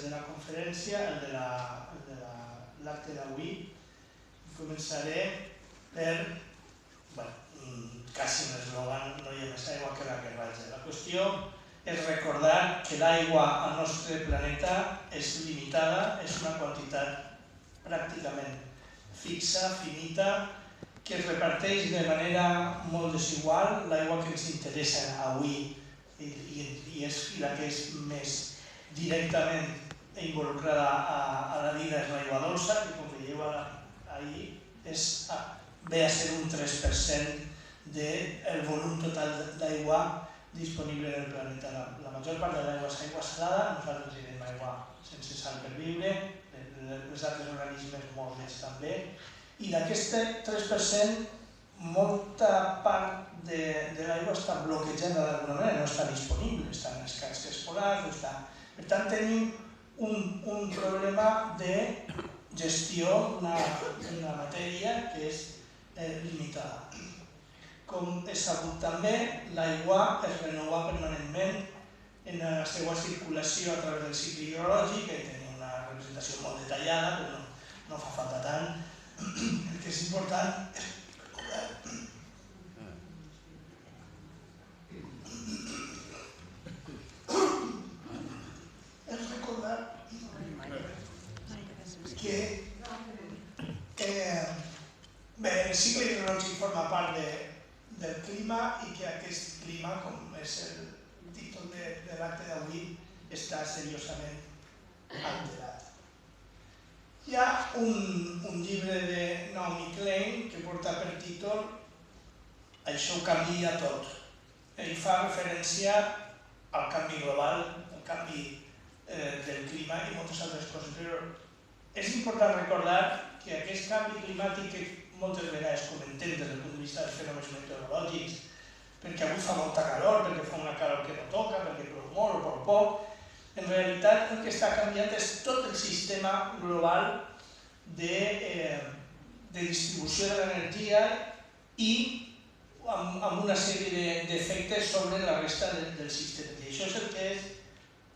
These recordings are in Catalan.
de la conferència, el de l'acte d'avui. Començaré per, quasi un eslògan, no hi ha més aigua que la que raja. La qüestió és recordar que l'aigua al nostre planeta és limitada, és una quantitat pràcticament fixa, finita, que es reparteix de manera molt desigual. L'aigua que ens interessa avui i la que és més directament involucrada a la vida és l'aigua dolça, que com veieu ahir ve a ser un 3% del volum total d'aigua disponible en el planeta. La major part de l'aigua és aigua salada, nosaltres direm aigua sense sal per viure, els altres organismes molt més també, i d'aquest 3% molta part de l'aigua està bloquejada d'alguna manera, no està disponible, està en les casques polars, per tant tenim un problema de gestió d'una matèria que és limitada. Com és sabut també, l'aigua es renova permanentment en la seva circulació a través del cicle hidrològic, que tenim una representació molt detallada, però no fa falta tant. El que és important és recordar que el cicle hidrològic forma part del clima i que aquest clima, com és el títol de l'acte d'avui, està seriosament alterat. Hi ha un llibre de Naomi Klein que porta per títol "Això ho canvia tot". Ell fa referència al canvi global, al canvi del clima i moltes altres coses, però és important recordar que aquest canvi climàtic que moltes vegades comentem des del punt de vista dels fenòmens meteorològics, perquè avui fa molta calor, perquè fa una calor que no toca, perquè plou molt o plou poc, en realitat el que està canviant és tot el sistema global de distribució de l'energia i amb una sèrie d'efectes sobre la resta del sistema. I això és el que és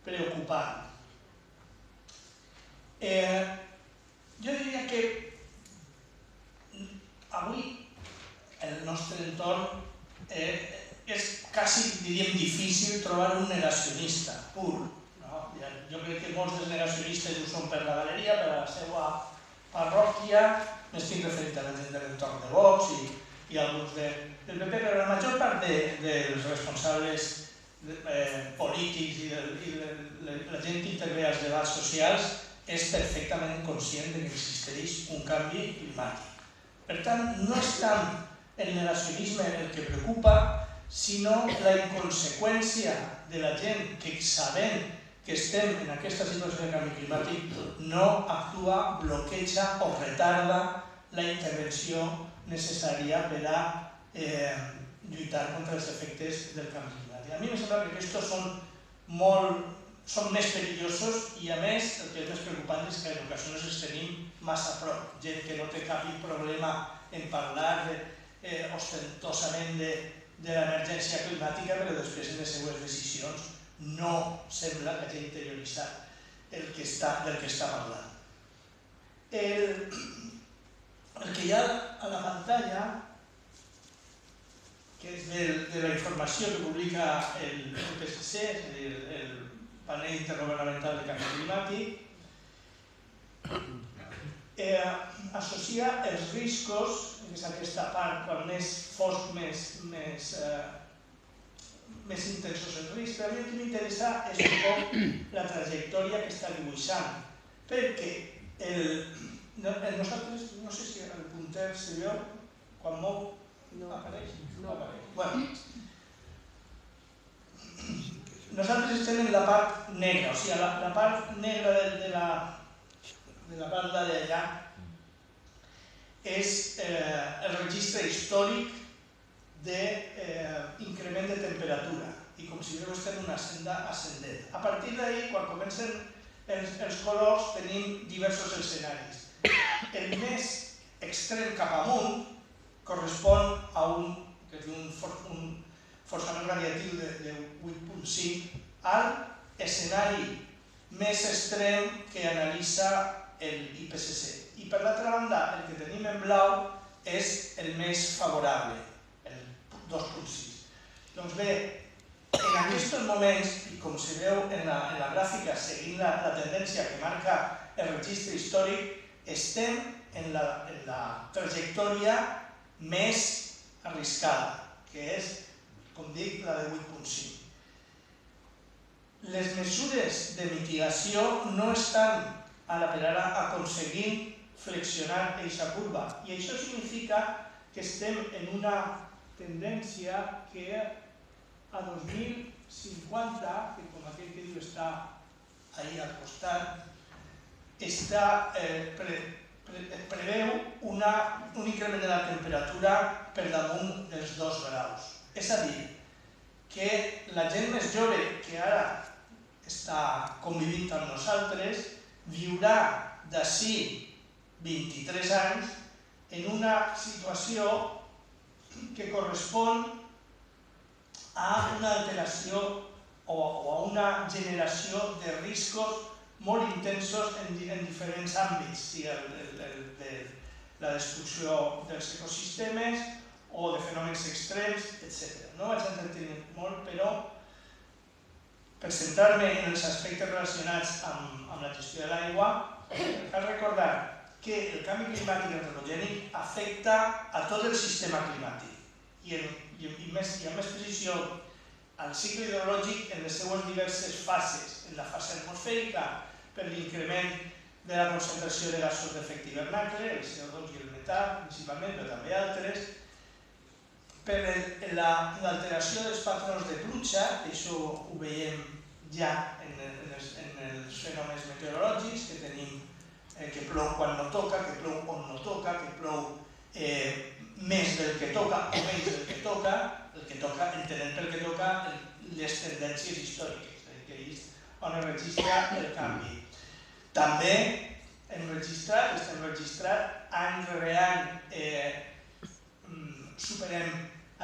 preocupant. Jo diria que avui el nostre entorn és quasi, diríem, difícil trobar un negacionista pur. Jo crec que molts dels negacionistes ho són per la galeria, per la seva parròquia, m'estic referint a la gent de l'entorn de Vox i alguns del PP, però la major part dels responsables polítics i la gent que intervé als debats socials és perfectament conscient que existeix un canvi climàtic. Per tant, no és tant el negacionisme el que preocupa, sinó la inconseqüència de la gent que, sabent que estem en aquesta situació de canvi climàtic, no actua, bloqueja o retarda la intervenció necessària per a lluitar contra els efectes del canvi climàtic. A mi em sembla que aquests són més perillosos i, a més, el que és més preocupant és que en ocasions els tenim massa a prop. Gent que no té cap problema en parlar ostentosament de l'emergència climàtica, però després en les seues decisions no sembla que hagi interioritzat del que està parlant. El que hi ha a la pantalla, que és de la informació que publica el PSC, és a dir, el Panell Intergovernamental de Canvi Climàtic, associa els riscos, és aquesta part, quan més fosc, més intensos els riscs, però a mi el que m'interessa és un poc la trajectòria que està dibuixant, perquè nosaltres, no sé si el punter se veu, quan mou, apareix? No apareix. Nosaltres estem en la part negra, o sigui, la part negra de la banda d'allà és el registre històric d'increment de temperatura i, com si veieu, estem en una senda ascendent. A partir d'ahir, quan comencen els colors, tenim diversos escenaris. El més extrem cap amunt correspon a un forçament radiatiu de 8.5 al escenari més extrem que analitza l'IPCC. I per l'altra banda, el que tenim en blau és el més favorable, el 2.6. Doncs bé, en aquests moments, i com se veu en la gràfica, seguint la tendència que marca el registre històric, estem en la trajectòria més arriscada, que és, com dic, la de 8.5. Les mesures de mitigació no estan per ara aconseguint flexionar aquesta curva, i això significa que estem en una tendència que a 2050, que com aquell que diu està ahí al costat, preveu un increment de la temperatura per damunt dels 2 graus. És a dir, que la gent més jove que ara està convivint amb nosaltres viurà d'ací 23 anys en una situació que correspon a una alteració o a una generació de riscos molt intensos en diferents àmbits, sigui la destrucció dels ecosistemes o de fenòmens extrems, etc. No vaig entretenir molt, però per centrar-me en els aspectes relacionats amb la gestió de l'aigua, cal recordar que el canvi climàtic antropogènic afecta a tot el sistema climàtic i amb més precisió al cicle hidrològic en les seues diverses fases. En la fase atmosfèrica, per l'increment de la concentració de gasos d'efecte hivernacle, el CO2 i el metà principalment, però també altres, per l'alteració dels patrons de pluja, això ho veiem ja en els fenòmens meteorològics, que tenim que plou quan no toca, que plou on no toca, que plou més del que toca o menys del que toca, entenent per què toca les tendències històriques, que és on es registra el canvi. També estem registrant any rere any, superem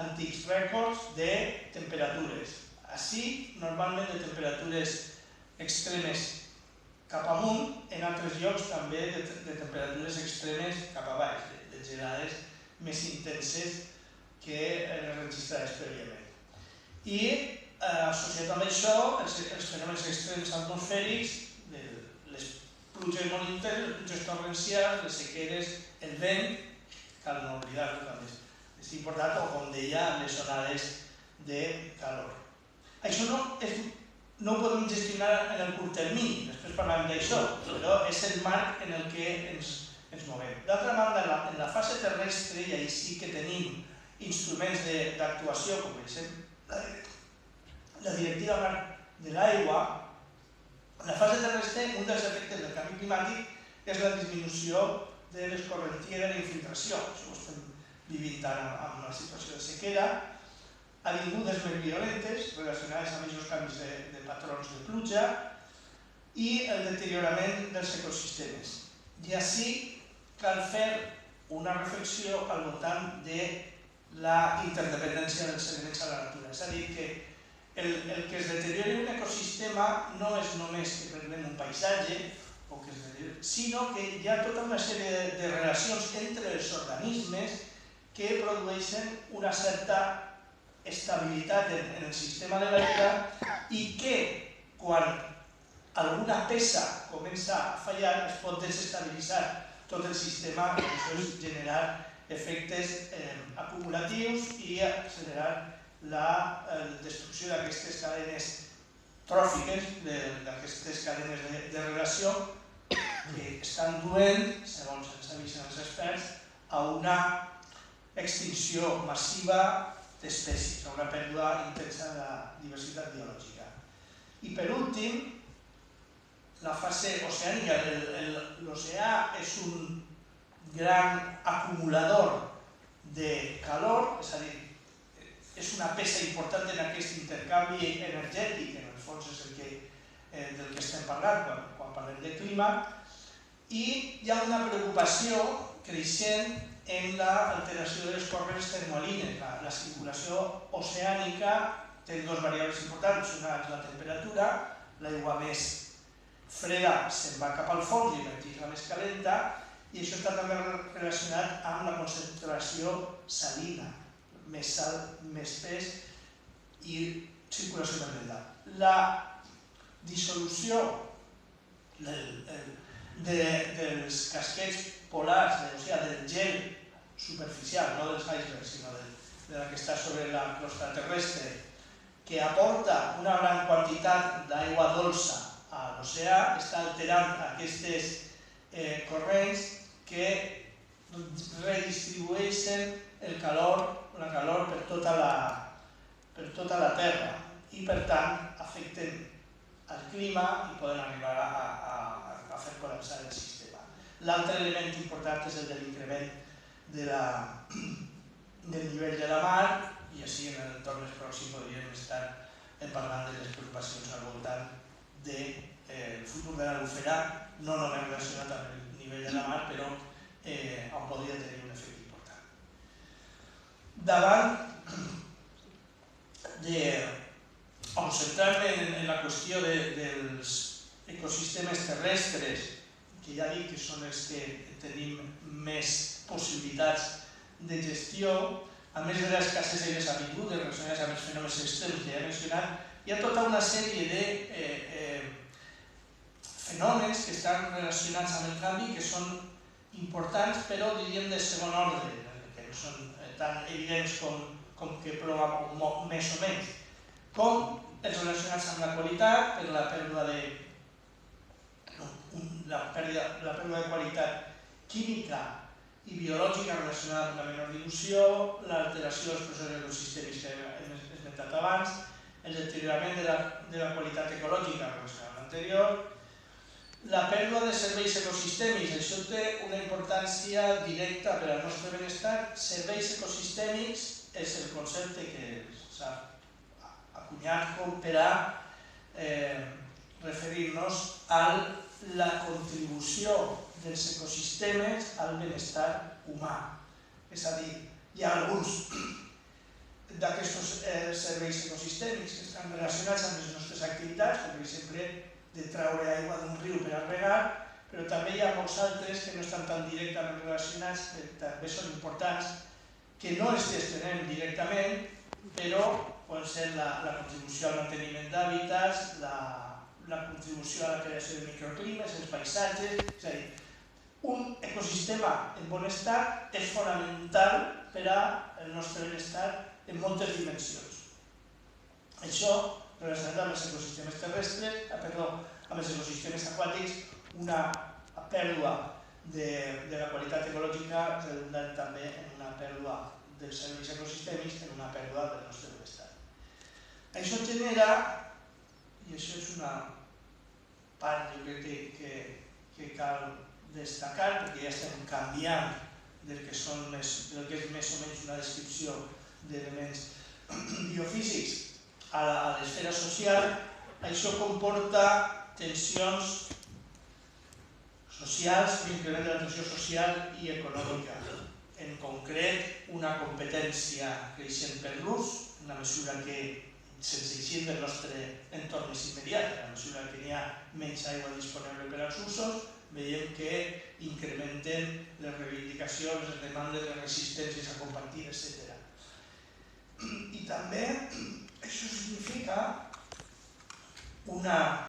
antics rècords de temperatures. Així, normalment de temperatures extremes cap amunt, en altres llocs també de temperatures extremes cap a baix, de gelades més intenses que les registrades prèviament. I associat amb això, els fenòmens extrems atmosfèrics, les pluges molt intenses, les pluges torrencials, les sequeres, el vent, cal no oblidar-ho també. És important, o com deia, les onades de calor. Això no ho podem gestionar en el curt termini, després parlem d'això, però és el marc en el que ens movem. D'altra banda, en la fase terrestre, i ahí sí que tenim instruments d'actuació, com per exemple la Directiva Marc de l'Aigua, en la fase terrestre, un dels efectes del canvi climàtic és la disminució de l'escorrentia i de la infiltració. Això ho estem vivint ara amb la situació de sequera, avingudes més violentes relacionades amb aquests canvis de patrons de pluja i el deteriorament dels ecosistemes. I així cal fer una reflexió al voltant de la interdependència dels elements a la natura. És a dir, que el que es deteriori un ecosistema no és només que perdem un paisatge, sinó que hi ha tota una sèrie de relacions entre els organismes que produeixen una certa estabilitat en el sistema de l'aigua i que quan alguna peça comença a fallar es pot desestabilitzar tot el sistema i això és generar efectes acumulatius i accelerar la destrucció d'aquestes cadenes tròfiques, d'aquestes cadenes de relació que estan duent, segons ens avisen els experts, a una extinció massiva d'espècies, a una pèrdua intensa de la diversitat biològica. I per últim, la fase oceànica. L'oceà és un gran acumulador de calor, és a dir, és una peça important en aquest intercanvi energètic, en el fons és del que estem parlant quan parlem de clima, i hi ha una preocupació creixent en l'alteració de les corrents termoalines. La circulació oceànica té dues variables importants, una és la temperatura, l'aigua més freda se'n va cap al fons i emergeix la més calenta, i això està també relacionat amb la concentració salina, més sal, més pes i circulació més lenta. La dissolució dels casquets polars, o sigui, del gel superficial, no dels icebergs, sinó de la que està sobre la crosta terrestre, que aporta una gran quantitat d'aigua dolça a l'oceà, està alterant aquests corrents que redistribueixen la calor per tota la Terra i, per tant, afecten el clima i poden arribar a fer col·lapsar el sistema. L'altre element important és el de l'increment del nivell de la mar, i així en l'entorn més pròxim podríem estar parlant de les preocupacions al voltant del futur de l'Albufera, no només relacionat amb el nivell de la mar, però on podria tenir un efecte important. Davant centrant-me en la qüestió dels ecosistemes terrestres, que ja dic que són els que tenim més possibilitats de gestió, a més de l'escassesa i les habitudes relacionades amb els fenòmens extrems que ja he mencionat, hi ha tota una sèrie de fenòmens que estan relacionats amb el canvi que són importants, però diríem de segon ordre, que no són tan evidents com que prou més o menys, com els relacionats amb la qualitat, per la pèrdua de qualitat química i biològica relacionada amb la menor dilució, l'alteració dels processos ecosistèmics que hem esmentat abans, el deteriorament de la qualitat ecològica relacionada amb l'anterior, la pèrdua de serveis ecosistèmics. Això té una importància directa per al nostre benestar. Serveis ecosistèmics és el concepte que s'ha acunyat com per a referir-nos a la contribució dels ecosistemes al benestar humà. És a dir, hi ha alguns d'aquests serveis ecosistèmics que estan relacionats amb les nostres activitats, com per exemple de traure aigua d'un riu per a regar, però també hi ha molts altres que no estan tan directament relacionats, que també són importants, que no els gestionem directament, però poden ser la contribució al manteniment d'hàbitats, la contribució a la creació de microclimes, els paisatges, és a dir, un ecosistema en bon estat és fonamental per al nostre benestar en moltes dimensions. Això, relacionat amb els ecosistemes terrestres, amb els ecosistemes aquàtics, una pèrdua de la qualitat ecològica redundant també en una pèrdua dels serveis ecosistèmics, en una pèrdua del nostre benestar. Això genera, i això és una part jo crec que cal destacar, perquè ja estem canviant del que és més o menys una descripció d'elements biofísics a l'esfera social, això comporta tensions socials, l'increment de la tensió social i econòmica. En concret, una competència creixent per l'ús, en la mesura que, sense eixir del nostre entorn més immediat, en la mesura que hi ha menys aigua disponible per als usos, veiem que incrementen les reivindicacions, les demandes, les resistències a compartir, etc. I també això significa una